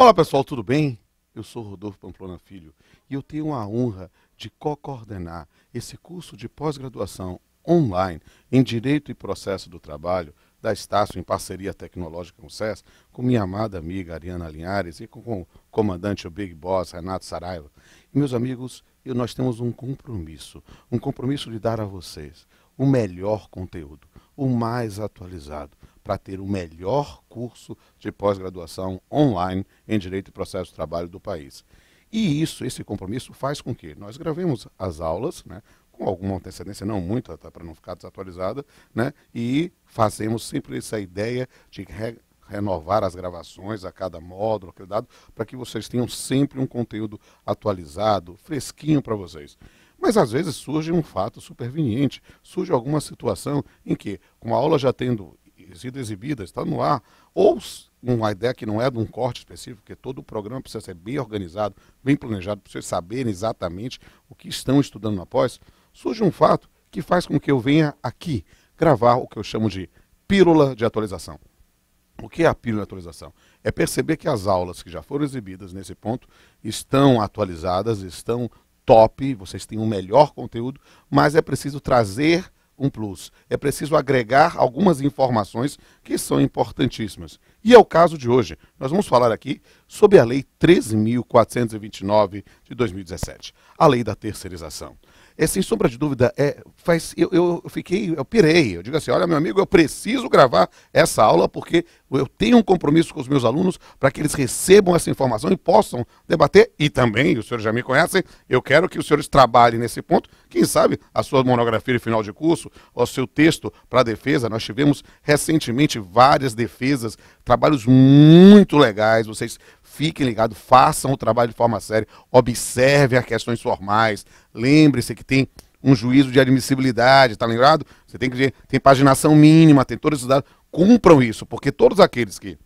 Olá pessoal, tudo bem? Eu sou Rodolfo Pamplona Filho e eu tenho a honra de co-coordenar esse curso de pós-graduação online em Direito e Processo do Trabalho da Estácio em parceria tecnológica com o SES, com minha amada amiga Ariana Linhares e com o comandante, o Big Boss, Renato Saraiva. E meus amigos, nós temos um compromisso de dar a vocês o melhor conteúdo, o mais atualizado, para ter o melhor curso de pós-graduação online em Direito e Processo do Trabalho do país. E esse compromisso faz com que nós gravemos as aulas, né, com alguma antecedência, não muito, até para não ficar desatualizada, né, e fazemos sempre essa ideia de renovar as gravações a cada módulo, a cada dado, para que vocês tenham sempre um conteúdo atualizado, fresquinho para vocês. Mas às vezes surge um fato superveniente, surge alguma situação em que, com a aula já tendo sido exibida, está no ar, ou uma ideia que não é de um corte específico, porque todo o programa precisa ser bem organizado, bem planejado, para vocês saberem exatamente o que estão estudando na pós, surge um fato que faz com que eu venha aqui gravar o que eu chamo de pílula de atualização. O que é a pílula de atualização? É perceber que as aulas que já foram exibidas nesse ponto estão atualizadas, estão top, vocês têm um melhor conteúdo, mas é preciso trazer um plus. É preciso agregar algumas informações que são importantíssimas. E é o caso de hoje. Nós vamos falar aqui sobre a Lei 13.429 de 2017, a Lei da Terceirização. Sem sombra de dúvida, eu pirei. Eu digo assim, olha meu amigo, eu preciso gravar essa aula porque eu tenho um compromisso com os meus alunos para que eles recebam essa informação e possam debater. E também, os senhores já me conhecem, eu quero que os senhores trabalhem nesse ponto. Quem sabe a sua monografia de final de curso, o seu texto para defesa. Nós tivemos recentemente várias defesas, trabalhos muito legais. Vocês fiquem ligados, façam o trabalho de forma séria, observem as questões formais, lembre-se que tem um juízo de admissibilidade, tá lembrado? Você tem paginação mínima, tem todos esses dados, cumpram isso, porque todos aqueles que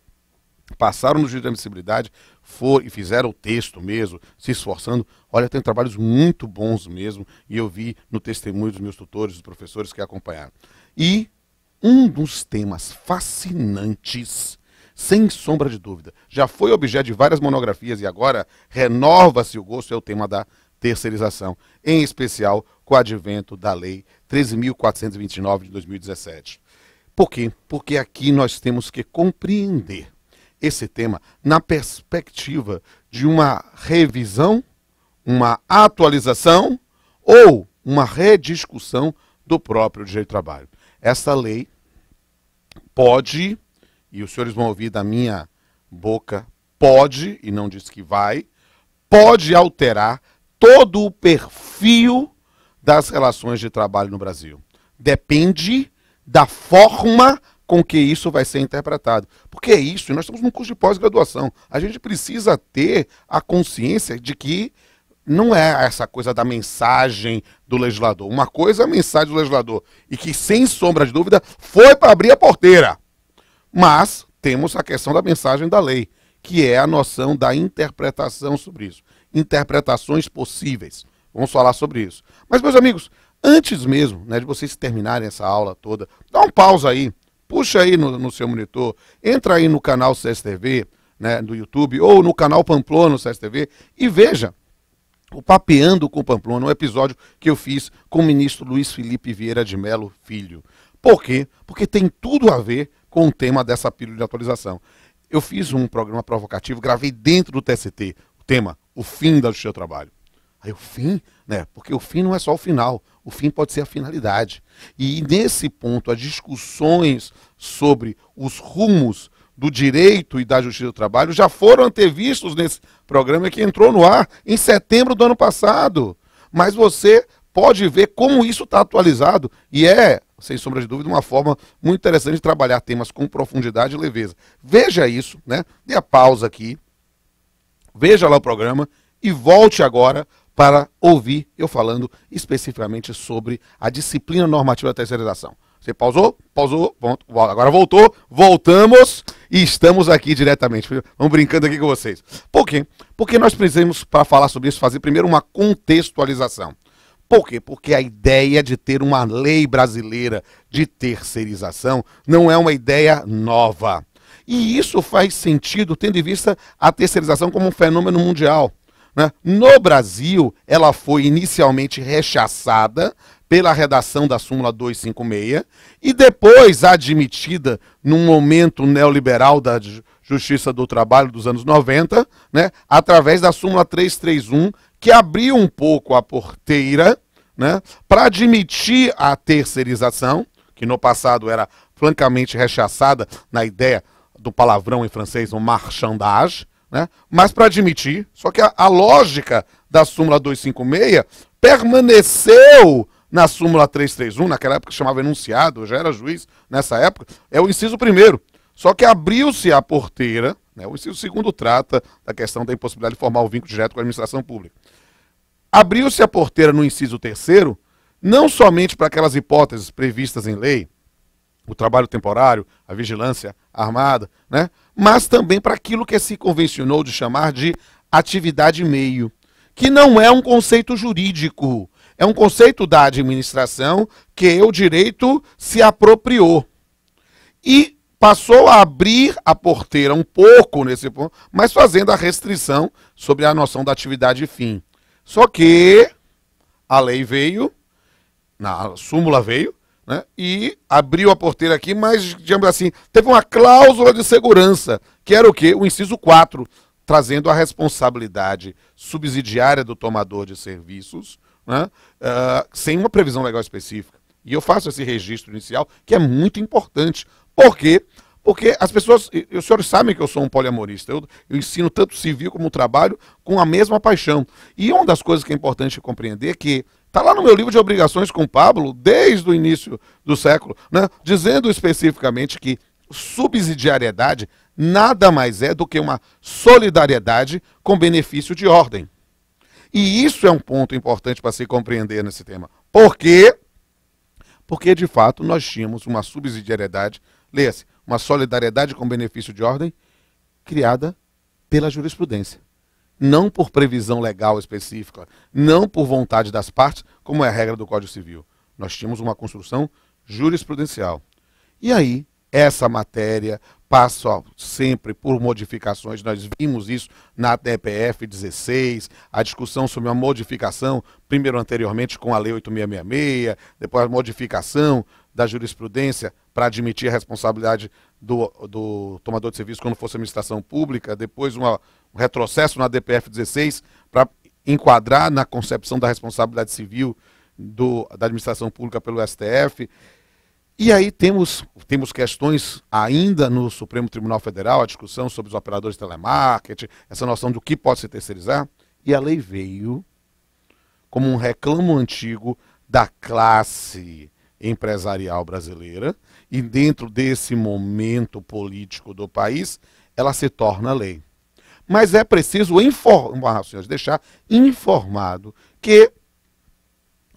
passaram no juízo de admissibilidade e fizeram o texto mesmo, se esforçando, olha, tem trabalhos muito bons mesmo, e eu vi no testemunho dos meus tutores, dos professores que acompanharam. E um dos temas fascinantes, sem sombra de dúvida, já foi objeto de várias monografias e agora renova-se o gosto, é o tema da terceirização, em especial com o advento da Lei 13.429 de 2017. Por quê? Porque aqui nós temos que compreender esse tema na perspectiva de uma revisão, uma atualização ou uma rediscussão do próprio direito do trabalho. Essa lei pode, e os senhores vão ouvir da minha boca, pode, e não diz que vai, pode alterar todo o perfil das relações de trabalho no Brasil. Depende da forma com que isso vai ser interpretado. Porque é isso, nós estamos num curso de pós-graduação. A gente precisa ter a consciência de que não é essa coisa da mensagem do legislador. Uma coisa é a mensagem do legislador, e que, sem sombra de dúvida, foi para abrir a porteira. Mas temos a questão da mensagem da lei, que é a noção da interpretação sobre isso. Interpretações possíveis. Vamos falar sobre isso. Mas, meus amigos, antes mesmo, né, de vocês terminarem essa aula toda, dá um pausa aí, puxa aí no seu monitor, entra aí no canal CSTV, né, do YouTube, ou no canal Pamplona no CSTV, e veja o Papeando com o Pamplona, um episódio que eu fiz com o ministro Luiz Felipe Vieira de Mello Filho. Por quê? Porque tem tudo a ver com o tema dessa pílula de atualização. Eu fiz um programa provocativo, gravei dentro do TST, o tema, o fim da justiça do trabalho. Aí o fim, né? Porque o fim não é só o final, o fim pode ser a finalidade. E nesse ponto, as discussões sobre os rumos do direito e da justiça do trabalho já foram antevistos nesse programa que entrou no ar em setembro do ano passado. Mas você pode ver como isso está atualizado e é, sem sombra de dúvida, uma forma muito interessante de trabalhar temas com profundidade e leveza. Veja isso, né? Dê a pausa aqui, veja lá o programa e volte agora para ouvir eu falando especificamente sobre a disciplina normativa da terceirização. Você pausou? Pausou, agora voltou, voltamos e estamos aqui diretamente. Vamos brincando aqui com vocês. Por quê? Porque nós precisamos, para falar sobre isso, fazer primeiro uma contextualização. Por quê? Porque a ideia de ter uma lei brasileira de terceirização não é uma ideia nova. E isso faz sentido tendo em vista a terceirização como um fenômeno mundial, né? No Brasil, ela foi inicialmente rechaçada pela redação da súmula 256 e depois admitida num momento neoliberal da Justiça do Trabalho dos anos 90, né, através da súmula 331, que abriu um pouco a porteira, né, para admitir a terceirização, que no passado era francamente rechaçada na ideia do palavrão em francês, o marchandage, né, mas para admitir, só que a lógica da súmula 256 permaneceu na súmula 331, naquela época chamava enunciado, eu já era juiz nessa época, é o inciso primeiro. Só que abriu-se a porteira, né, o inciso segundo trata da questão da impossibilidade de formar o vínculo direto com a administração pública. Abriu-se a porteira no inciso terceiro, não somente para aquelas hipóteses previstas em lei, o trabalho temporário, a vigilância armada, né, mas também para aquilo que se convencionou de chamar de atividade meio, que não é um conceito jurídico, é um conceito da administração que o direito se apropriou. E passou a abrir a porteira um pouco nesse ponto, mas fazendo a restrição sobre a noção da atividade fim. Só que a lei veio, a súmula veio, né, e abriu a porteira aqui, mas, digamos assim, teve uma cláusula de segurança, que era o quê? O inciso 4, trazendo a responsabilidade subsidiária do tomador de serviços, né, sem uma previsão legal específica. E eu faço esse registro inicial, que é muito importante. Por quê? Porque as pessoas, os senhores sabem que eu sou um poliamorista, eu ensino tanto civil como trabalho com a mesma paixão. E uma das coisas que é importante compreender é que está lá no meu livro de obrigações com Pablo, desde o início do século, né, dizendo especificamente que subsidiariedade nada mais é do que uma solidariedade com benefício de ordem. E isso é um ponto importante para se compreender nesse tema. Por quê? Porque, de fato, nós tínhamos uma subsidiariedade, leia-se, uma solidariedade com benefício de ordem criada pela jurisprudência. Não por previsão legal específica, não por vontade das partes, como é a regra do Código Civil. Nós tínhamos uma construção jurisprudencial. E aí, essa matéria passa sempre por modificações, nós vimos isso na DPF 16, a discussão sobre a modificação, primeiro anteriormente com a Lei 8666, depois a modificação da jurisprudência para admitir a responsabilidade do tomador de serviço quando fosse administração pública, depois um retrocesso na DPF 16 para enquadrar na concepção da responsabilidade civil da administração pública pelo STF. E aí temos questões ainda no Supremo Tribunal Federal, a discussão sobre os operadores de telemarketing, essa noção do que pode se terceirizar, e a lei veio como um reclamo antigo da classe empresarial brasileira, e dentro desse momento político do país, ela se torna lei. Mas é preciso informar, senhores, deixar informado que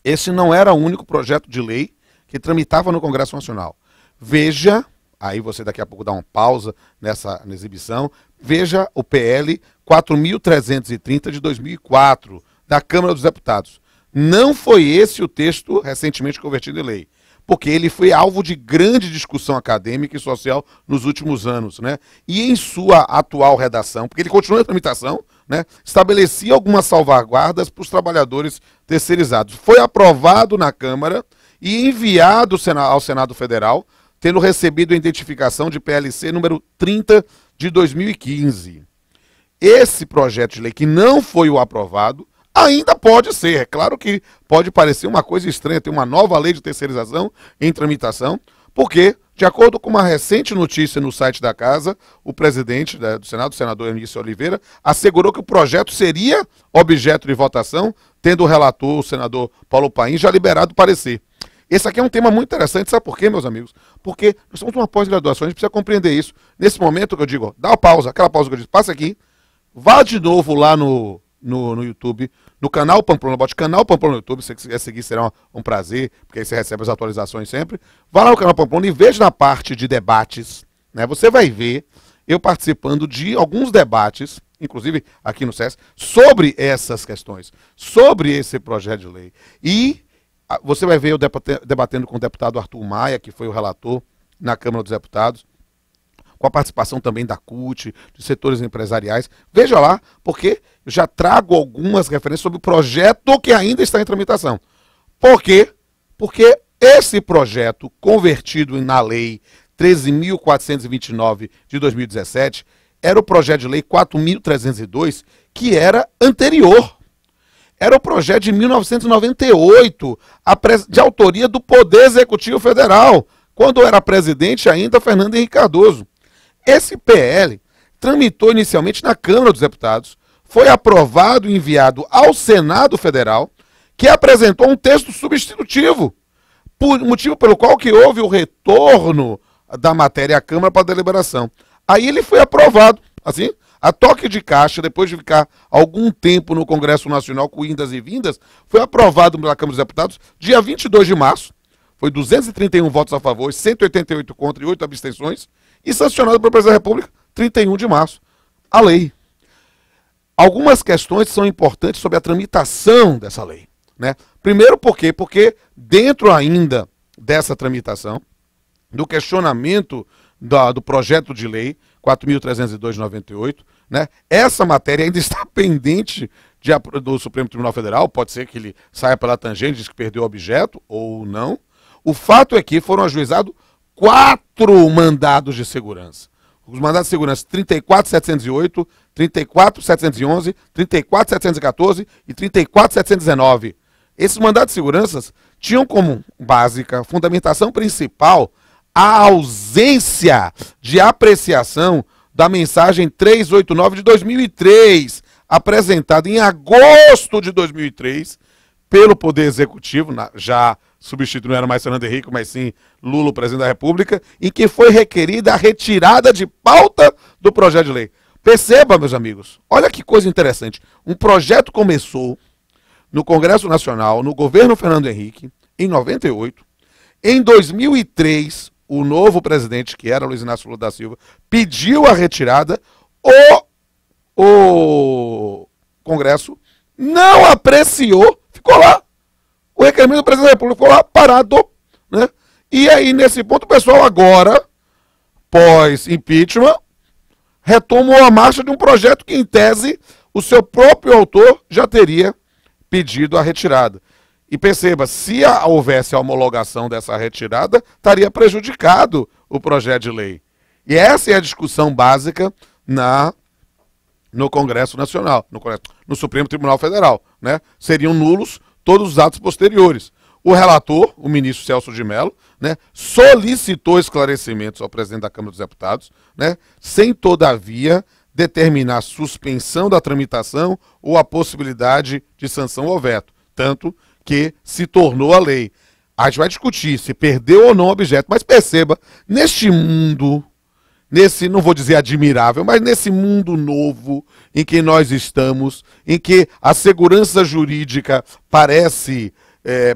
esse não era o único projeto de lei que tramitava no Congresso Nacional. Veja, aí você daqui a pouco dá uma pausa na exibição, veja o PL 4.330 de 2004, da Câmara dos Deputados. Não foi esse o texto recentemente convertido em lei, porque ele foi alvo de grande discussão acadêmica e social nos últimos anos, né? E em sua atual redação, porque ele continua em tramitação, né, estabelecia algumas salvaguardas para os trabalhadores terceirizados. Foi aprovado na Câmara e enviado ao Senado Federal, tendo recebido a identificação de PLC número 30 de 2015. Esse projeto de lei, que não foi o aprovado, ainda pode ser. É claro que pode parecer uma coisa estranha ter uma nova lei de terceirização em tramitação, porque, de acordo com uma recente notícia no site da Casa, o presidente do Senado, o senador Eunício Oliveira, assegurou que o projeto seria objeto de votação, tendo o relator, o senador Paulo Paim, já liberado o parecer. Esse aqui é um tema muito interessante, sabe por quê, meus amigos? Porque nós somos uma pós-graduação, a gente precisa compreender isso. Nesse momento que eu digo, dá uma pausa, aquela pausa que eu disse, passa aqui, vá de novo lá no YouTube, no canal Pamplona, bote canal Pamplona no YouTube, se você quiser seguir será um prazer, porque aí você recebe as atualizações sempre. Vá lá no canal Pamplona e veja na parte de debates, né? Você vai ver eu participando de alguns debates, inclusive aqui no SES, sobre essas questões, sobre esse projeto de lei. E você vai ver eu debatendo com o deputado Arthur Maia, que foi o relator na Câmara dos Deputados, com a participação também da CUT, de setores empresariais. Veja lá, porque eu já trago algumas referências sobre o projeto que ainda está em tramitação. Por quê? Porque esse projeto, convertido na Lei 13.429 de 2017, era o projeto de lei 4.302, que era anterior. Era o projeto de 1998, de autoria do Poder Executivo Federal, quando era presidente ainda Fernando Henrique Cardoso. Esse PL tramitou inicialmente na Câmara dos Deputados, foi aprovado e enviado ao Senado Federal, que apresentou um texto substitutivo, motivo pelo qual que houve o retorno da matéria à Câmara para deliberação. Aí ele foi aprovado, assim, a toque de caixa, depois de ficar algum tempo no Congresso Nacional com indas e vindas, foi aprovado pela Câmara dos Deputados dia 22 de março, foi 231 votos a favor, 188 contra e 8 abstenções, e sancionado pelo Presidente da República 31 de março. A lei. Algumas questões são importantes sobre a tramitação dessa lei, né? Primeiro, por quê? Porque dentro ainda dessa tramitação, do questionamento do projeto de lei 4.302 de 98, né, essa matéria ainda está pendente do Supremo Tribunal Federal, pode ser que ele saia pela tangente, diz que perdeu o objeto, ou não. O fato é que foram ajuizados 4 mandados de segurança. Os mandados de segurança 34.708, 34.711, 34.714 e 34.719. Esses mandados de segurança tinham como básica, fundamentação principal, a ausência de apreciação da mensagem 389 de 2003, apresentada em agosto de 2003 pelo Poder Executivo, já substituído, não era mais Fernando Henrique, mas sim Lula, o presidente da República, em que foi requerida a retirada de pauta do projeto de lei. Perceba, meus amigos, olha que coisa interessante. Um projeto começou no Congresso Nacional, no governo Fernando Henrique, em 98. Em 2003, o novo presidente, que era Luiz Inácio Lula da Silva, pediu a retirada, o Congresso não apreciou, ficou lá. O requerimento do presidente da República ficou lá parado, né? E aí, nesse ponto, o pessoal agora, pós-impeachment, retomou a marcha de um projeto que, em tese, o seu próprio autor já teria pedido a retirada. E perceba, se houvesse a homologação dessa retirada, estaria prejudicado o projeto de lei. E essa é a discussão básica no Congresso Nacional, no Supremo Tribunal Federal, né? Seriam nulos todos os atos posteriores. O relator, o ministro Celso de Mello, né, solicitou esclarecimentos ao presidente da Câmara dos Deputados, né, sem, todavia, determinar a suspensão da tramitação ou a possibilidade de sanção ao veto. Tanto que se tornou a lei. A gente vai discutir se perdeu ou não o objeto, mas perceba, neste mundo, não vou dizer admirável, mas nesse mundo novo em que nós estamos, em que a segurança jurídica parece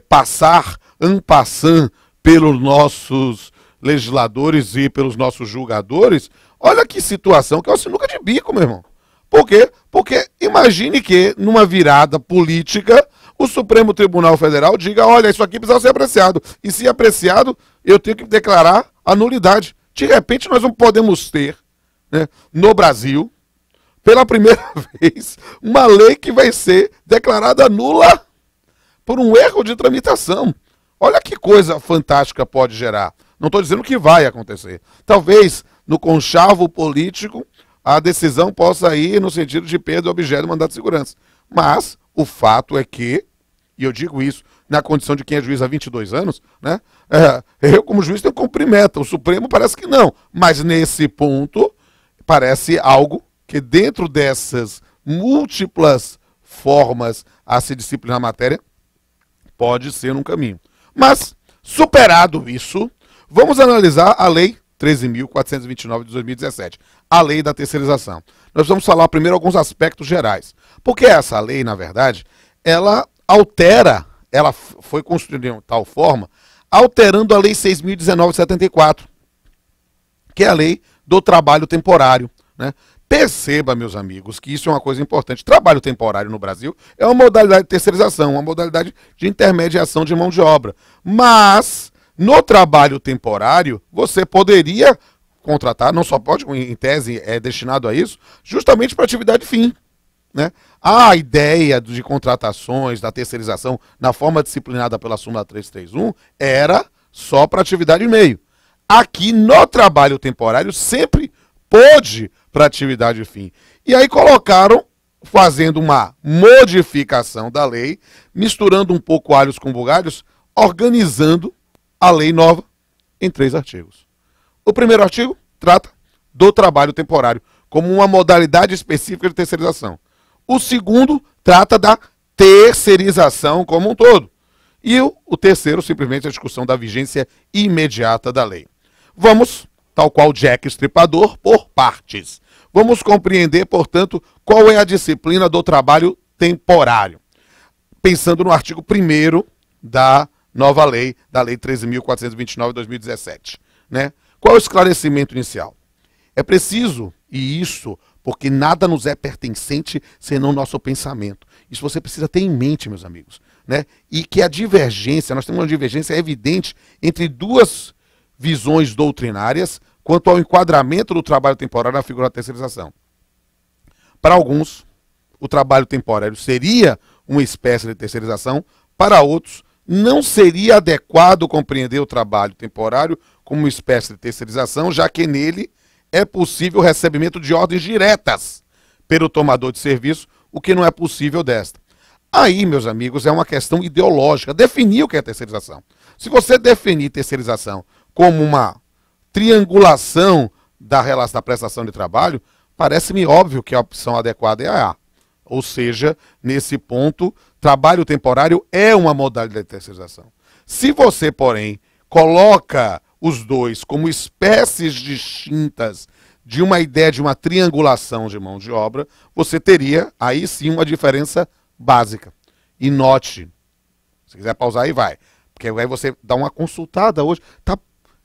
passar en passant pelos nossos legisladores e pelos nossos julgadores, olha que situação, que é uma sinuca de bico, meu irmão. Por quê? Porque imagine que, numa virada política, o Supremo Tribunal Federal diga, olha, isso aqui precisa ser apreciado. E se apreciado, eu tenho que declarar a nulidade. De repente, nós não podemos ter, né, no Brasil, pela primeira vez, uma lei que vai ser declarada nula por um erro de tramitação. Olha que coisa fantástica pode gerar. Não estou dizendo que vai acontecer. Talvez, no conchavo político, a decisão possa ir no sentido de perda do objeto do mandato de segurança. Mas o fato é que, e eu digo isso na condição de quem é juiz há 22 anos, né? Eu como juiz tenho que cumprir meta, o Supremo parece que não. Mas nesse ponto, parece algo que dentro dessas múltiplas formas a se disciplinar a matéria, pode ser um caminho. Mas, superado isso, vamos analisar a Lei 13.429 de 2017, a lei da terceirização. Nós vamos falar primeiro alguns aspectos gerais. Porque essa lei, na verdade, ela altera, ela foi construída de tal forma, alterando a Lei 6.019 de 74, que é a lei do trabalho temporário, né? Perceba, meus amigos, que isso é uma coisa importante. Trabalho temporário no Brasil é uma modalidade de terceirização, uma modalidade de intermediação de mão de obra. Mas, no trabalho temporário, você poderia contratar, não só pode, em tese é destinado a isso, justamente para atividade fim. Né? A ideia de contratações, da terceirização, na forma disciplinada pela súmula 331, era só para atividade e meio. Aqui no trabalho temporário sempre pôde para atividade fim. E aí colocaram, fazendo uma modificação da lei, misturando um pouco alhos com bugalhos, organizando a lei nova em 3 artigos. O primeiro artigo trata do trabalho temporário como uma modalidade específica de terceirização. O segundo trata da terceirização como um todo. E o terceiro, simplesmente, a discussão da vigência imediata da lei. Vamos, tal qual Jack Estripador, por partes. Vamos compreender, portanto, qual é a disciplina do trabalho temporário. Pensando no artigo 1º da nova lei, da Lei 13.429 de 2017. Né? Qual é o esclarecimento inicial? É preciso, e isso porque nada nos é pertencente senão nosso pensamento. Isso você precisa ter em mente, meus amigos. Né? E que a divergência, nós temos uma divergência evidente entre duas visões doutrinárias quanto ao enquadramento do trabalho temporário na figura da terceirização. Para alguns, o trabalho temporário seria uma espécie de terceirização, para outros, não seria adequado compreender o trabalho temporário como uma espécie de terceirização, já que nele é possível o recebimento de ordens diretas pelo tomador de serviço, o que não é possível desta. Aí, meus amigos, é uma questão ideológica, definir o que é terceirização. Se você definir terceirização como uma triangulação da relação da prestação de trabalho, parece-me óbvio que a opção adequada é a A. Ou seja, nesse ponto, trabalho temporário é uma modalidade de terceirização. Se você, porém, coloca os dois como espécies distintas de uma ideia de uma triangulação de mão de obra, você teria aí sim uma diferença básica. E note, se quiser pausar aí, vai. Porque aí você dá uma consultada hoje.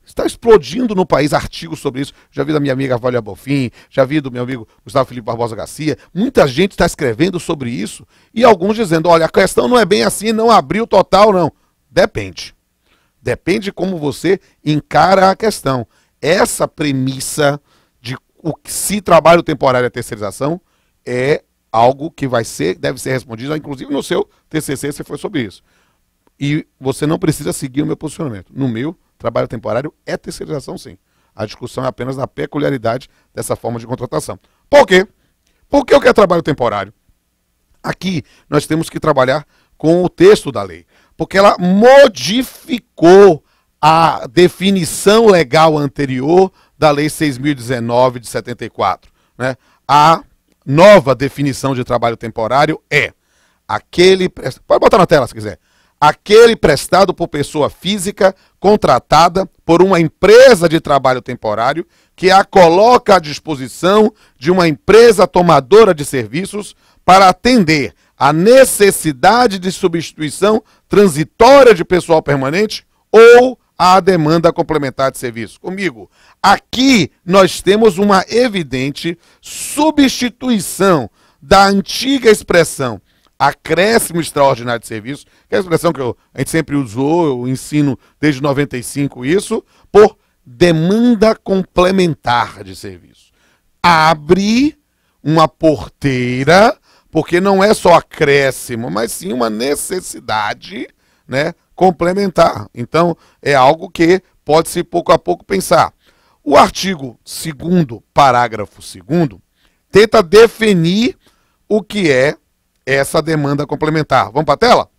Está explodindo no país artigos sobre isso. Já vi da minha amiga Valia Bofim, já vi do meu amigo Gustavo Felipe Barbosa Garcia. Muita gente está escrevendo sobre isso. E alguns dizendo, olha, a questão não é bem assim, não abriu total, não. Depende. Depende de como você encara a questão. Essa premissa de se trabalho temporário é terceirização é algo que deve ser respondido, inclusive no seu TCC você foi sobre isso. E você não precisa seguir o meu posicionamento. No meu, trabalho temporário é terceirização, sim. A discussão é apenas na peculiaridade dessa forma de contratação. Por quê? Porque o que é trabalho temporário? Aqui nós temos que trabalhar com o texto da lei. Porque ela modificou a definição legal anterior da Lei 6.019 de 74. Né? A nova definição de trabalho temporário é aquele... Pode botar na tela se quiser. Aquele prestado por pessoa física contratada por uma empresa de trabalho temporário que a coloca à disposição de uma empresa tomadora de serviços para atender a necessidade de substituição transitória de pessoal permanente ou a demanda complementar de serviço. Comigo, aqui nós temos uma evidente substituição da antiga expressão acréscimo extraordinário de serviço, que é a expressão que a gente sempre usou, eu ensino desde 95 isso, por demanda complementar de serviço. Abre uma porteira, porque não é só acréscimo, mas sim uma necessidade, né, complementar. Então, é algo que pode-se pouco a pouco pensar. O artigo 2º, parágrafo 2º, tenta definir o que é essa demanda complementar. Vamos para a tela?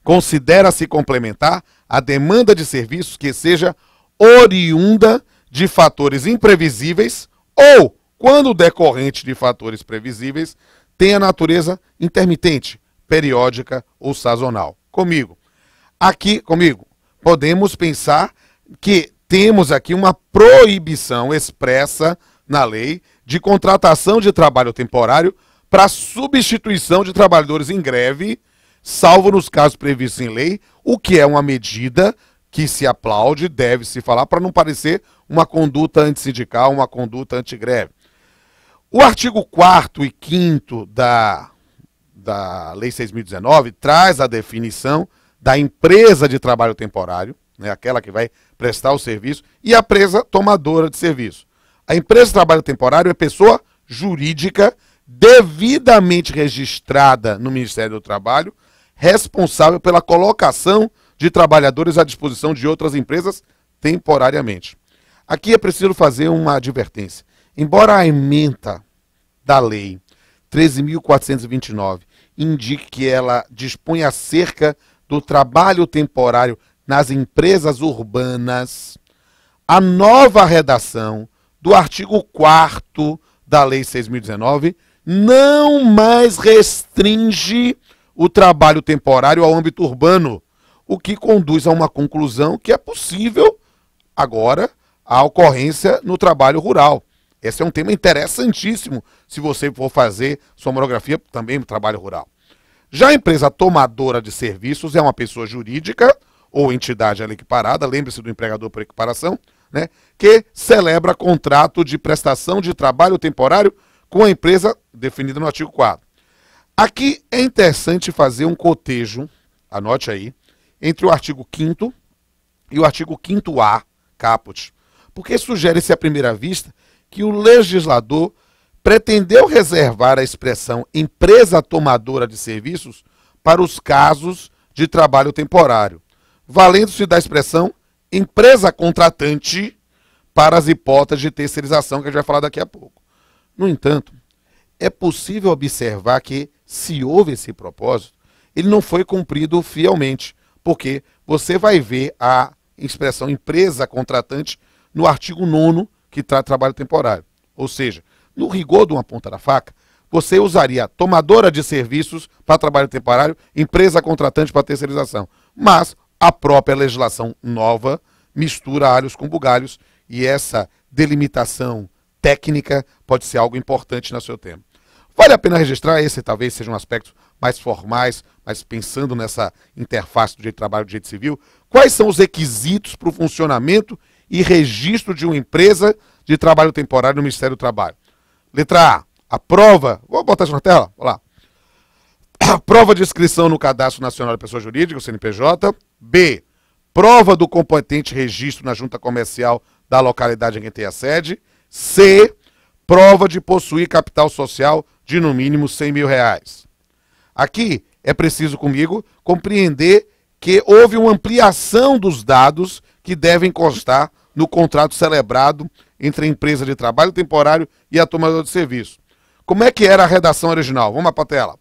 Considera-se complementar a demanda de serviços que seja oriunda de fatores imprevisíveis ou, quando decorrente de fatores previsíveis, tenha natureza intermitente, periódica ou sazonal. Comigo. Aqui, comigo, podemos pensar que temos aqui uma proibição expressa na lei de contratação de trabalho temporário para substituição de trabalhadores em greve, salvo nos casos previstos em lei, o que é uma medida que se aplaude, deve-se falar, para não parecer uma conduta antissindical, uma conduta antigreve. O artigo 4º e 5º da Lei 6.019 traz a definição da empresa de trabalho temporário, né, aquela que vai prestar o serviço, e a empresa tomadora de serviço. A empresa de trabalho temporário é pessoa jurídica devidamente registrada no Ministério do Trabalho, responsável pela colocação de trabalhadores à disposição de outras empresas temporariamente. Aqui é preciso fazer uma advertência. Embora a ementa da lei 13.429 indique que ela dispõe acerca do trabalho temporário nas empresas urbanas, a nova redação do artigo 4º da Lei 6.019 não mais restringe o trabalho temporário ao âmbito urbano, o que conduz a uma conclusão que é possível agora a ocorrência no trabalho rural. Esse é um tema interessantíssimo se você for fazer sua monografia também no trabalho rural. Já a empresa tomadora de serviços é uma pessoa jurídica ou entidade ela equiparada, lembre-se do empregador por equiparação, né, que celebra contrato de prestação de trabalho temporário com a empresa definida no artigo 4º. Aqui é interessante fazer um cotejo, anote aí, entre o artigo 5º e o artigo 5º-A, caput, porque sugere-se à primeira vista que o legislador pretendeu reservar a expressão empresa tomadora de serviços para os casos de trabalho temporário, valendo-se da expressão empresa contratante para as hipóteses de terceirização que a gente vai falar daqui a pouco. No entanto, é possível observar que, se houve esse propósito, ele não foi cumprido fielmente, porque você vai ver a expressão empresa contratante no artigo 9º, que trata trabalho temporário. Ou seja, no rigor de uma ponta da faca, você usaria tomadora de serviços para trabalho temporário, empresa contratante para terceirização. Mas a própria legislação nova mistura alhos com bugalhos e essa delimitação técnica pode ser algo importante no seu tema. Vale a pena registrar, esse talvez seja um aspecto mais formais, mas pensando nessa interface do direito do trabalho e do direito civil, quais são os requisitos para o funcionamento e registro de uma empresa de trabalho temporário no Ministério do Trabalho? Letra A, a prova, vou botar isso na tela, vamos lá. A prova de inscrição no Cadastro Nacional de Pessoa Jurídica, o CNPJ. B, prova do competente registro na junta comercial da localidade em que tem a sede. C, prova de possuir capital social de no mínimo R$100.000. Aqui é preciso comigo compreender que houve uma ampliação dos dados que devem constar no contrato celebrado entre a empresa de trabalho temporário e a tomadora de serviço. Como é que era a redação original? Vamos para a tela.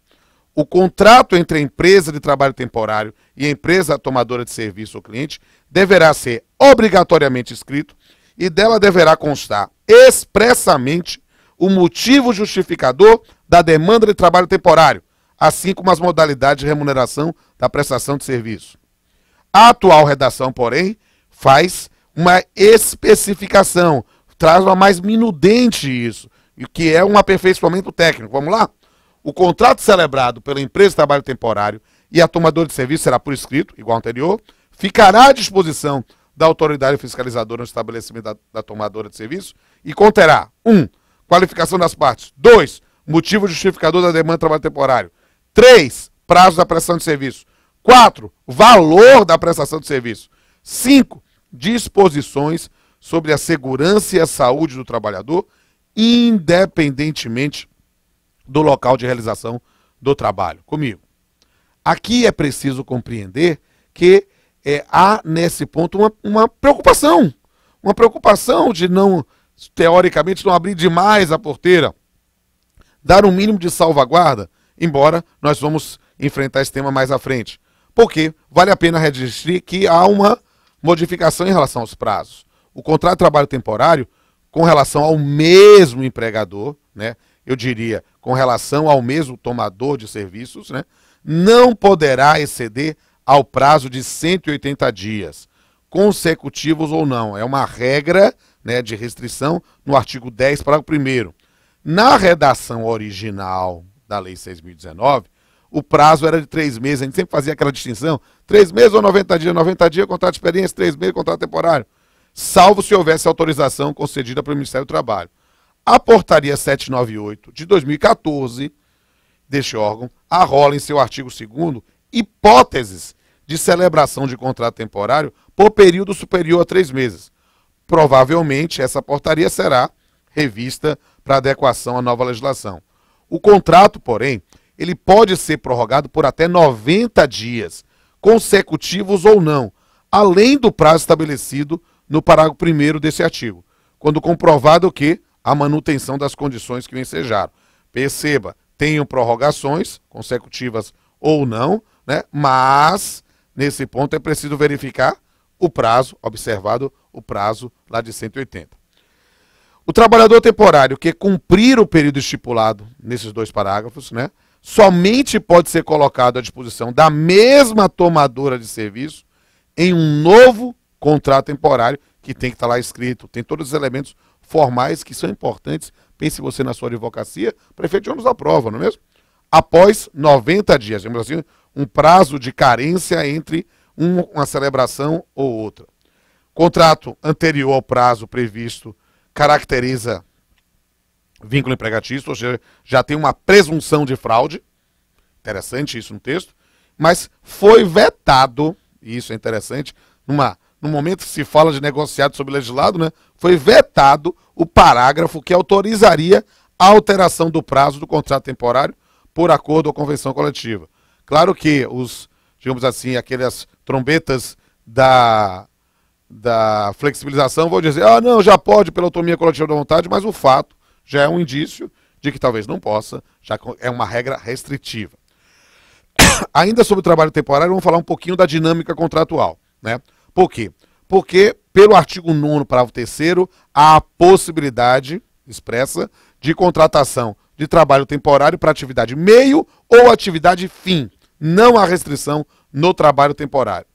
O contrato entre a empresa de trabalho temporário e a empresa tomadora de serviço ou cliente deverá ser obrigatoriamente escrito e dela deverá constar expressamente o motivo justificador da demanda de trabalho temporário, assim como as modalidades de remuneração da prestação de serviço. A atual redação, porém, faz uma especificação, traz uma mais minudente isso, que é um aperfeiçoamento técnico. Vamos lá? O contrato celebrado pela empresa de trabalho temporário e a tomadora de serviço será por escrito, igual ao anterior, ficará à disposição da autoridade fiscalizadora no estabelecimento da tomadora de serviço e conterá 1. Qualificação das partes. 2. Motivo justificador da demanda de trabalho temporário. 3. Prazo da prestação de serviço. 4. Valor da prestação de serviço. 5. Disposições sobre a segurança e a saúde do trabalhador, independentemente do local de realização do trabalho. Comigo. Aqui é preciso compreender que há nesse ponto uma preocupação de não, teoricamente, não abrir demais a porteira, dar um mínimo de salvaguarda, embora nós vamos enfrentar esse tema mais à frente. Porque vale a pena registrar que há uma modificação em relação aos prazos. O contrato de trabalho temporário, com relação ao mesmo empregador, né, eu diria, com relação ao mesmo tomador de serviços, né, não poderá exceder ao prazo de 180 dias, consecutivos ou não. É uma regra, né, de restrição no artigo 10, parágrafo 1º. Na redação original da Lei 6.019, o prazo era de 3 meses. A gente sempre fazia aquela distinção, 3 meses ou 90 dias. 90 dias, contrato de experiência, 3 meses, contrato temporário. Salvo se houvesse autorização concedida pelo Ministério do Trabalho. A portaria 798 de 2014, deste órgão, arrola em seu artigo 2º hipóteses de celebração de contrato temporário por período superior a 3 meses. Provavelmente, essa portaria será revista para adequação à nova legislação. O contrato, porém, ele pode ser prorrogado por até 90 dias, consecutivos ou não, além do prazo estabelecido no parágrafo 1º desse artigo, quando comprovado que a manutenção das condições que ensejaram. Perceba, tenham prorrogações, consecutivas ou não, né? Mas, nesse ponto, é preciso verificar o prazo, observado o prazo lá de 180. O trabalhador temporário que cumprir o período estipulado nesses 2 parágrafos, né, somente pode ser colocado à disposição da mesma tomadora de serviço em um novo contrato temporário, que tem que estar lá escrito, tem todos os elementos formais que são importantes. Pense você na sua advocacia, prefeito de ônibus da prova, não é mesmo? Após 90 dias, digamos assim, um prazo de carência entre uma celebração ou outra. Contrato anterior ao prazo previsto caracteriza vínculo empregatício, ou seja, já tem uma presunção de fraude, interessante isso no texto, mas foi vetado, e isso é interessante, no momento que se fala de negociado sobre legislado, né, foi vetado o parágrafo que autorizaria a alteração do prazo do contrato temporário por acordo ou convenção coletiva. Claro que digamos assim, aquelas trombetas da flexibilização vão dizer, não, já pode pela autonomia coletiva da vontade, mas o fato já é um indício de que talvez não possa, já é uma regra restritiva. Ainda sobre o trabalho temporário, vamos falar um pouquinho da dinâmica contratual, né? Por quê? Porque, pelo artigo 9º, parágrafo 3º, há a possibilidade expressa de contratação de trabalho temporário para atividade meio ou atividade fim. Não há restrição no trabalho temporário.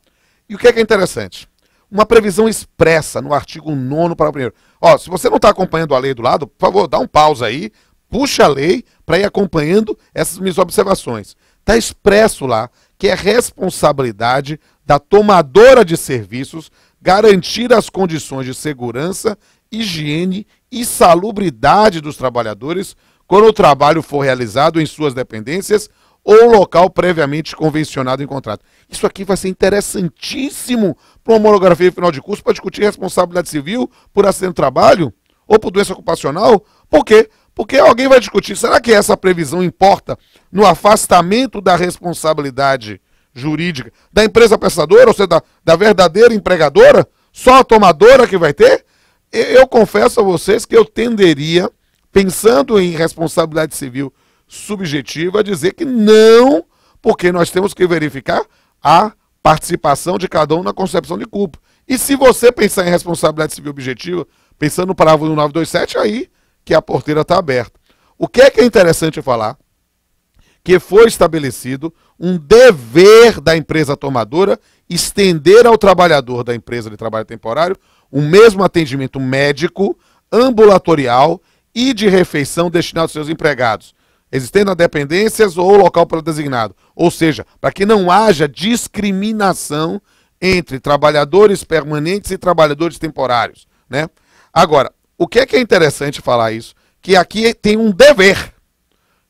E o que é interessante? Uma previsão expressa no artigo 9º, parágrafo 1º. Se você não está acompanhando a lei do lado, por favor, dá um pausa aí, puxa a lei para ir acompanhando essas minhas observações. Está expresso lá que é responsabilidade da tomadora de serviços garantir as condições de segurança, higiene e salubridade dos trabalhadores quando o trabalho for realizado em suas dependências ou local previamente convencionado em contrato. Isso aqui vai ser interessantíssimo para uma monografia final de curso, para discutir responsabilidade civil por acidente de trabalho ou por doença ocupacional. Por quê? Porque alguém vai discutir, será que essa previsão importa no afastamento da responsabilidade jurídica da empresa prestadora, ou seja, da verdadeira empregadora? Só a tomadora que vai ter? Eu confesso a vocês que eu tenderia, pensando em responsabilidade civil subjetiva, a dizer que não, porque nós temos que verificar a participação de cada um na concepção de culpa. E se você pensar em responsabilidade civil objetiva, pensando no parágrafo 1927, aí que a porteira está aberta. O que é interessante falar? Que foi estabelecido um dever da empresa tomadora estender ao trabalhador da empresa de trabalho temporário o mesmo atendimento médico, ambulatorial e de refeição destinado aos seus empregados, existendo a dependências ou local para designado. Ou seja, para que não haja discriminação entre trabalhadores permanentes e trabalhadores temporários, né? Agora, o que é interessante falar isso? Que aqui tem um dever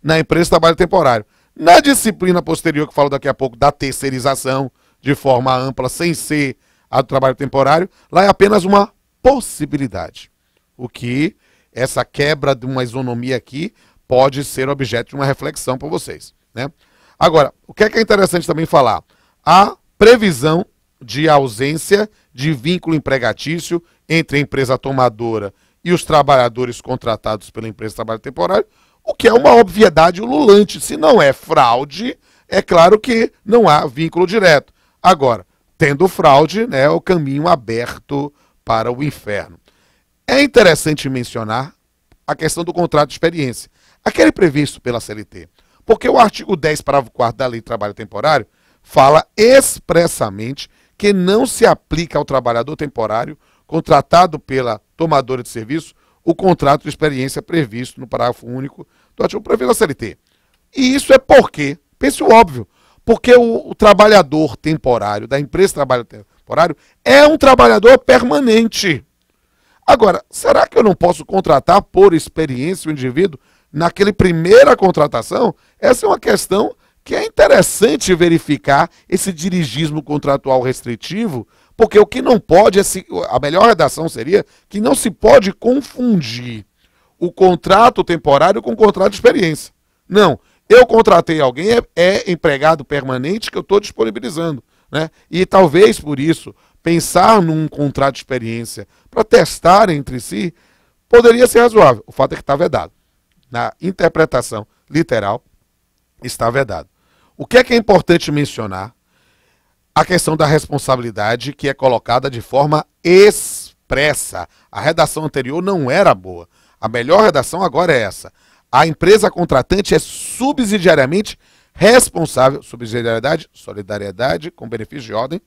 na empresa de trabalho temporário. Na disciplina posterior, que falo daqui a pouco, da terceirização, de forma ampla, sem ser a do trabalho temporário, lá é apenas uma possibilidade. O que essa quebra de uma isonomia aqui pode ser objeto de uma reflexão para vocês, né? Agora, o que é interessante também falar? A previsão de ausência de vínculo empregatício entre a empresa tomadora e os trabalhadores contratados pela empresa de trabalho temporário, o que é uma obviedade ululante. Se não é fraude, é claro que não há vínculo direto. Agora, tendo fraude, né, é o caminho aberto para o inferno. É interessante mencionar a questão do contrato de experiência, aquele previsto pela CLT, porque o artigo 10, parágrafo 4º da Lei de Trabalho Temporário fala expressamente que não se aplica ao trabalhador temporário contratado pela tomadora de serviço o contrato de experiência previsto no parágrafo único do artigo previsto na CLT. E isso é porque, pense o óbvio, porque o trabalhador temporário, da empresa de trabalho temporário, é um trabalhador permanente. Agora, será que eu não posso contratar por experiência o indivíduo naquela primeira contratação? Essa é uma questão que é interessante verificar esse dirigismo contratual restritivo, porque o que não pode, a melhor redação seria que não se pode confundir o contrato temporário com o contrato de experiência. Não, eu contratei alguém, é empregado permanente que eu estou disponibilizando, né? E talvez por isso, pensar num contrato de experiência para testar entre si, poderia ser razoável. O fato é que está vedado. Na interpretação literal, está vedado. O que é importante mencionar? A questão da responsabilidade, que é colocada de forma expressa. A redação anterior não era boa. A melhor redação agora é essa. A empresa contratante é subsidiariamente responsável, subsidiariedade, solidariedade com benefício de ordem,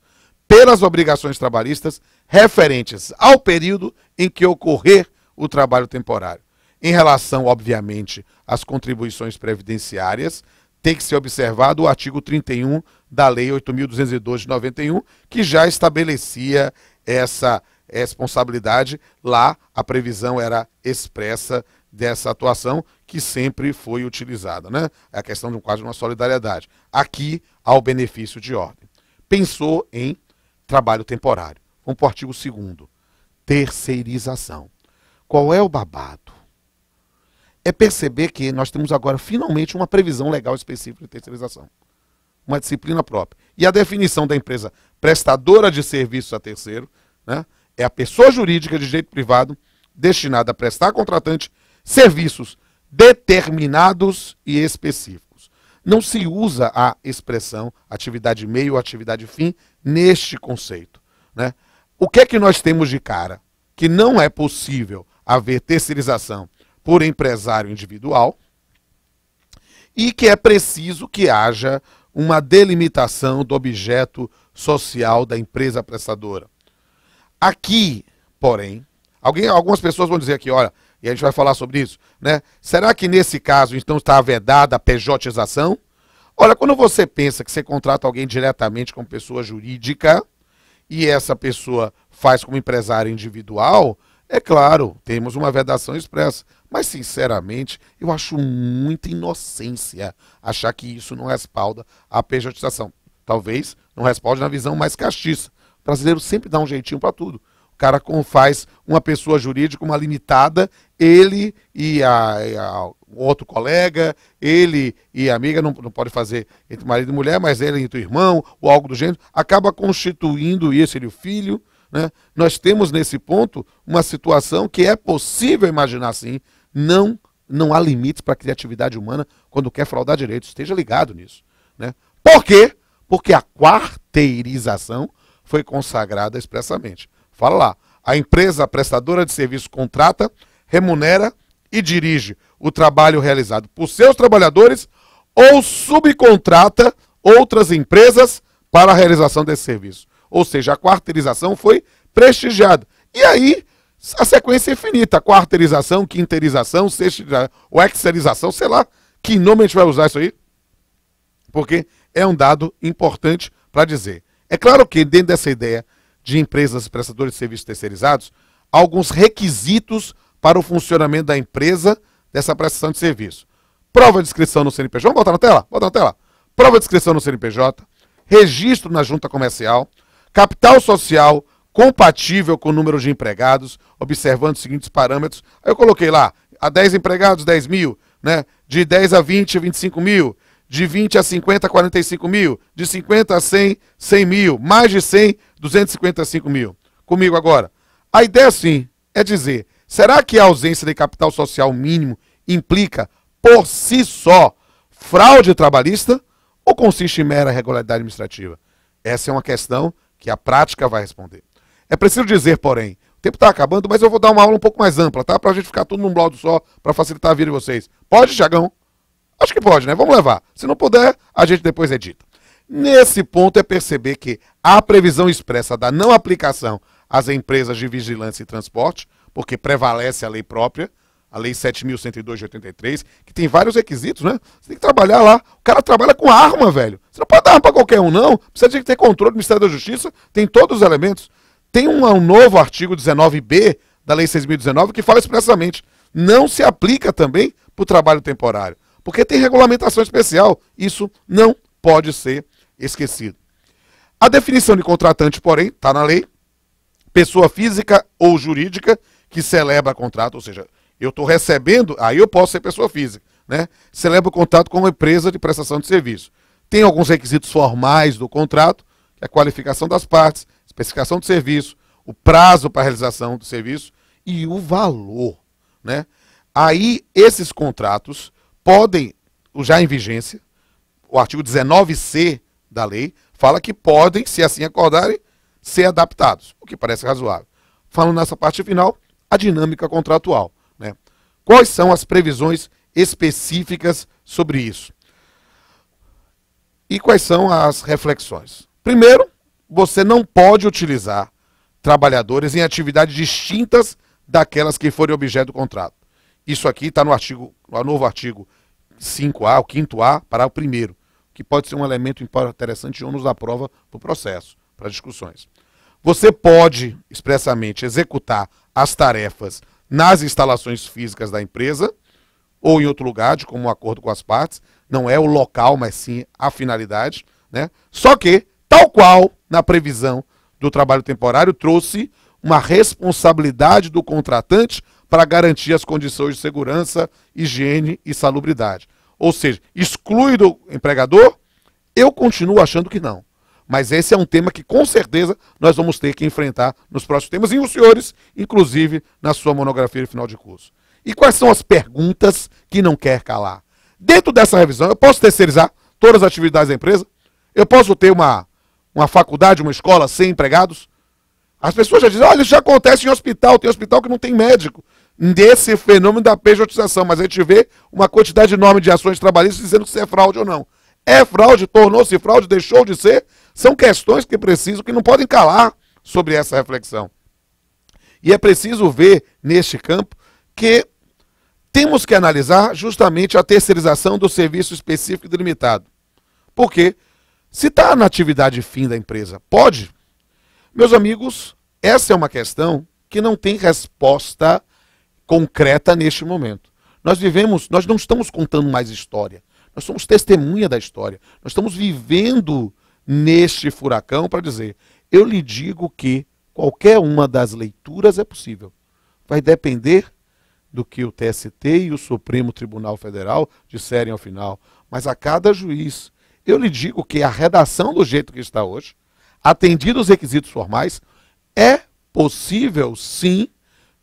pelas obrigações trabalhistas referentes ao período em que ocorrer o trabalho temporário. Em relação, obviamente, às contribuições previdenciárias, tem que ser observado o artigo 31 da Lei 8.202 de 91, que já estabelecia essa responsabilidade. Lá a previsão era expressa dessa atuação que sempre foi utilizada, né? É a questão de um quadro de uma solidariedade. Aqui, ao benefício de ordem. Pensou em trabalho temporário. Vamos para o artigo 2º. Terceirização. Qual é o babado? É perceber que nós temos agora finalmente uma previsão legal específica de terceirização. Uma disciplina própria. E a definição da empresa prestadora de serviços a terceiro, né, é a pessoa jurídica de direito privado destinada a prestar a contratante serviços determinados e específicos. Não se usa a expressão atividade meio ou atividade fim neste conceito, né? O que é que nós temos de cara? Que não é possível haver terceirização por empresário individual e que é preciso que haja uma delimitação do objeto social da empresa prestadora. Aqui, porém, algumas pessoas vão dizer aqui, olha, e a gente vai falar sobre isso, né? Será que nesse caso, então, está vedada a pejotização? Olha, quando você pensa que você contrata alguém diretamente como pessoa jurídica e essa pessoa faz como empresário individual, é claro, temos uma vedação expressa. Mas, sinceramente, eu acho muita inocência achar que isso não respalda a pejotização. Talvez não respalde na visão mais castiça. O brasileiro sempre dá um jeitinho para tudo. O cara faz uma pessoa jurídica, uma limitada, ele e o outro colega, ele e a amiga, não pode fazer entre marido e mulher, mas ele entre o irmão, ou algo do gênero, acaba constituindo isso, ele e o filho, né? Nós temos nesse ponto uma situação que é possível imaginar assim. Não há limites para a criatividade humana quando quer fraudar direitos. Esteja ligado nisso, né? Por quê? Porque a quarteirização foi consagrada expressamente. Fala lá, a empresa prestadora de serviço contrata, remunera e dirige o trabalho realizado por seus trabalhadores ou subcontrata outras empresas para a realização desse serviço. Ou seja, a quarteirização foi prestigiada. E aí, a sequência é infinita. Quarteirização, quinteirização, sextarização, ou hexerização, sei lá que nome a gente vai usar isso aí. Porque é um dado importante para dizer. É claro que dentro dessa ideia de empresas prestadoras de serviços terceirizados, há alguns requisitos para o funcionamento da empresa dessa prestação de serviço. Prova de inscrição no CNPJ. Vamos botar na tela? Bota na tela. Prova de inscrição no CNPJ, registro na junta comercial, capital social compatível com o número de empregados, observando os seguintes parâmetros. Aí eu coloquei lá, a 10 empregados, 10 mil, né? De 10 a 20, 25 mil, de 20 a 50, 45 mil, de 50 a 100, 100 mil, mais de 100, 255 mil. Comigo agora. A ideia, sim, é dizer, será que a ausência de capital social mínimo implica, por si só, fraude trabalhista ou consiste em mera regularidade administrativa? Essa é uma questão que a prática vai responder. É preciso dizer, porém, o tempo está acabando, mas eu vou dar uma aula um pouco mais ampla, tá? Para a gente ficar tudo num bloco só, para facilitar a vida de vocês. Pode, Thiagão? Acho que pode, né? Vamos levar. Se não puder, a gente depois edita. Nesse ponto é perceber que a previsão expressa da não aplicação às empresas de vigilância e transporte, porque prevalece a lei própria, a lei 7.102 de 83, que tem vários requisitos, né? Você tem que trabalhar lá. O cara trabalha com arma, velho. Você não pode dar arma para qualquer um, não. Precisa de ter controle do Ministério da Justiça, tem todos os elementos. Tem um novo artigo 19b da lei 6.019 que fala expressamente, não se aplica também para o trabalho temporário. porque tem regulamentação especial. Isso não pode ser esquecido. A definição de contratante, porém, está na lei. Pessoa física ou jurídica que celebra contrato, ou seja, eu estou recebendo, aí eu posso ser pessoa física, né? Celebra o contrato com uma empresa de prestação de serviço. Tem alguns requisitos formais do contrato, que é a qualificação das partes, especificação do serviço, o prazo para a realização do serviço e o valor, né? Aí esses contratos podem, já em vigência, o artigo 19C da lei fala que podem, se assim acordarem, ser adaptados, o que parece razoável. Falando nessa parte final, a dinâmica contratual, né? Quais são as previsões específicas sobre isso? E quais são as reflexões? Primeiro, você não pode utilizar trabalhadores em atividades distintas daquelas que forem objeto do contrato. Isso aqui está no novo artigo 5A, o 5º A, parágrafo 1º, que pode ser um elemento interessante de ônus da prova para o processo, para discussões. Você pode expressamente executar as tarefas nas instalações físicas da empresa ou em outro lugar, de comum acordo com as partes. Não é o local, mas sim a finalidade, né? Só que, tal qual na previsão do trabalho temporário, trouxe uma responsabilidade do contratante para garantir as condições de segurança, higiene e salubridade. Ou seja, exclui do empregador? Eu continuo achando que não. Mas esse é um tema que, com certeza, nós vamos ter que enfrentar nos próximos temas, e os senhores, inclusive, na sua monografia de final de curso. E quais são as perguntas que não quer calar? Dentro dessa revisão, eu posso terceirizar todas as atividades da empresa? Eu posso ter uma faculdade, uma escola sem empregados? As pessoas já dizem, olha, isso já acontece em hospital, tem hospital que não tem médico. Desse fenômeno da pejotização, mas a gente vê uma quantidade enorme de ações trabalhistas dizendo que isso é fraude ou não. É fraude, tornou-se fraude, deixou de ser? São questões que precisam, que não podem calar sobre essa reflexão. E é preciso ver, neste campo, que temos que analisar justamente a terceirização do serviço específico e delimitado. Por quê? Se está na atividade fim da empresa, pode? Meus amigos, essa é uma questão que não tem resposta concreta neste momento. Nós não estamos contando mais história. Nós somos testemunha da história. Nós estamos vivendo neste furacão para dizer, eu lhe digo que qualquer uma das leituras é possível. Vai depender do que o TST e o Supremo Tribunal Federal disserem ao final. Mas a cada juiz, eu lhe digo que a redação do jeito que está hoje, atendidos os requisitos formais, é possível sim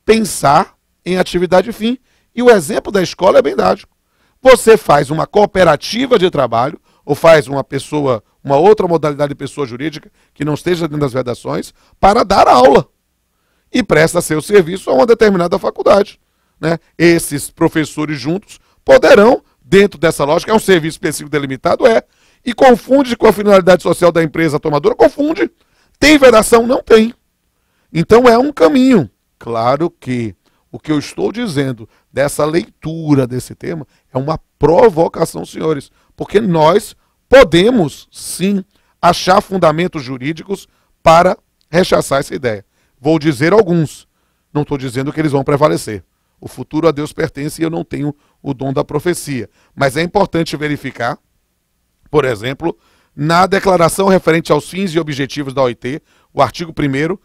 pensar em atividade fim. E o exemplo da escola é bem dado. Você faz uma cooperativa de trabalho, ou faz uma outra modalidade de pessoa jurídica que não esteja dentro das vedações, para dar aula. E presta seu serviço a uma determinada faculdade, né? Esses professores juntos poderão, dentro dessa lógica, é um serviço específico delimitado, e confunde com a finalidade social da empresa tomadora, confunde. Tem vedação? Não tem. Então é um caminho. Claro que o que eu estou dizendo dessa leitura desse tema é uma provocação, senhores, porque nós podemos, sim, achar fundamentos jurídicos para rechaçar essa ideia. Vou dizer alguns, não estou dizendo que eles vão prevalecer. O futuro a Deus pertence e eu não tenho o dom da profecia. Mas é importante verificar, por exemplo, na declaração referente aos fins e objetivos da OIT, o artigo 1º,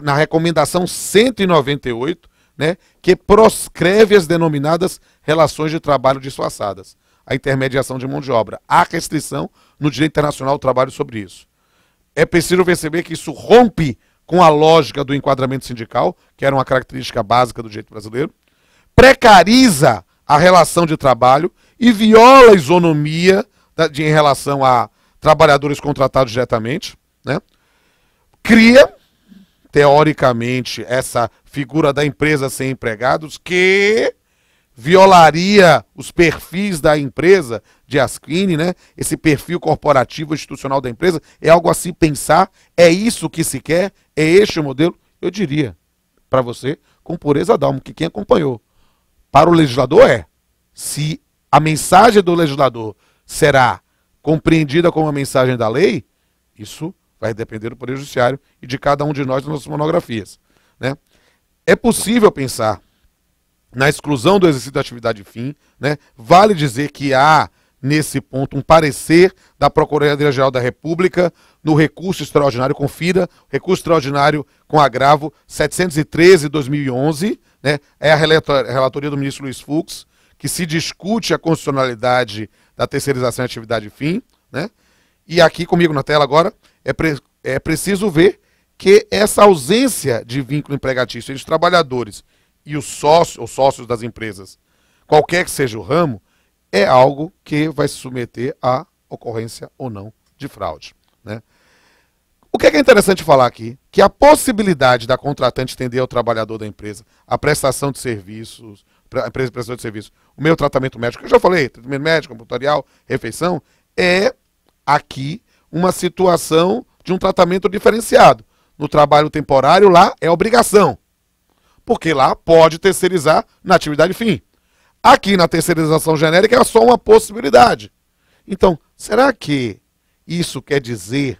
na recomendação 198, né, que proscreve as denominadas relações de trabalho disfarçadas, a intermediação de mão de obra. Há restrição no direito internacional do trabalho sobre isso. É preciso perceber que isso rompe com a lógica do enquadramento sindical, que era uma característica básica do direito brasileiro, precariza a relação de trabalho e viola a isonomia em relação a trabalhadores contratados diretamente, né? Cria, teoricamente, essa figura da empresa sem empregados, que violaria os perfis da empresa de Asquini, né? Esse perfil corporativo institucional da empresa. É algo a se pensar? É isso que se quer? É este o modelo? Eu diria para você, com pureza d'alma, que quem acompanhou, para o legislador se a mensagem do legislador será compreendida como a mensagem da lei, isso vai depender do Poder Judiciário e de cada um de nós nas nossas monografias, né? É possível pensar na exclusão do exercício da atividade fim, né? Vale dizer que há, nesse ponto, um parecer da Procuradoria-Geral da República no recurso extraordinário, confira, recurso extraordinário com agravo 713/2011, né? É a relatoria do ministro Luiz Fux, que se discute a constitucionalidade da terceirização em atividade fim, né? E aqui comigo na tela agora, é preciso ver que essa ausência de vínculo empregatício entre os trabalhadores e os sócios das empresas, qualquer que seja o ramo, é algo que vai se submeter à ocorrência ou não de fraude, né? O que é interessante falar aqui? Que a possibilidade da contratante estender ao trabalhador da empresa a prestação de serviços, prestação de serviços, o meu tratamento médico, que eu já falei, tratamento médico, ambulatorial, refeição, é aqui uma situação de um tratamento diferenciado. No trabalho temporário, lá é obrigação, porque lá pode terceirizar na atividade fim. Aqui na terceirização genérica é só uma possibilidade. Então, será que isso quer dizer,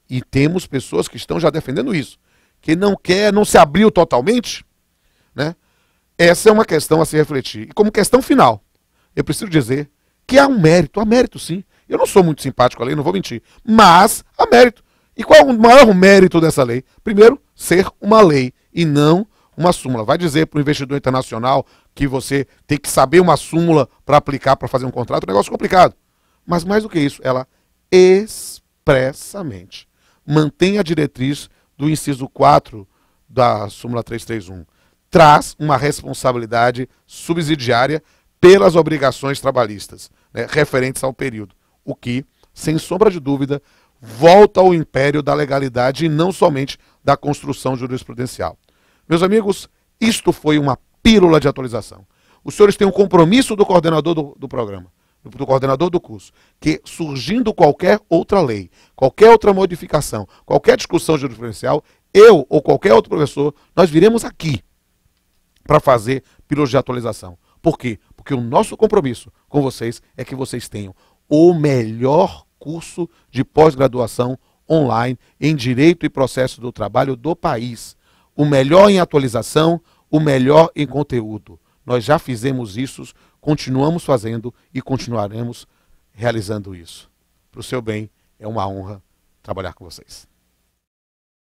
e temos pessoas que estão já defendendo isso, que não se abriu totalmente, né? Essa é uma questão a se refletir. E como questão final, eu preciso dizer que há mérito sim. Eu não sou muito simpático à lei, não vou mentir, mas há mérito. E qual é o maior mérito dessa lei? Primeiro, ser uma lei e não uma súmula. Vai dizer para o investidor internacional que você tem que saber uma súmula para aplicar, para fazer um contrato, é um negócio complicado. Mas mais do que isso, ela expressamente mantém a diretriz do inciso 4 da súmula 331. Traz uma responsabilidade subsidiária pelas obrigações trabalhistas, né, referentes ao período. O que, sem sombra de dúvida, volta ao império da legalidade e não somente da construção jurisprudencial. Meus amigos, isto foi uma pílula de atualização. Os senhores têm um compromisso do coordenador do programa, do coordenador do curso, que surgindo qualquer outra lei, qualquer outra modificação, qualquer discussão jurisprudencial, eu ou qualquer outro professor, nós viremos aqui para fazer pílulas de atualização. Por quê? Porque o nosso compromisso com vocês é que vocês tenham o melhor curso de pós-graduação online em Direito e Processo do Trabalho do país. O melhor em atualização, o melhor em conteúdo. Nós já fizemos isso, continuamos fazendo e continuaremos realizando isso. Para o seu bem, é uma honra trabalhar com vocês.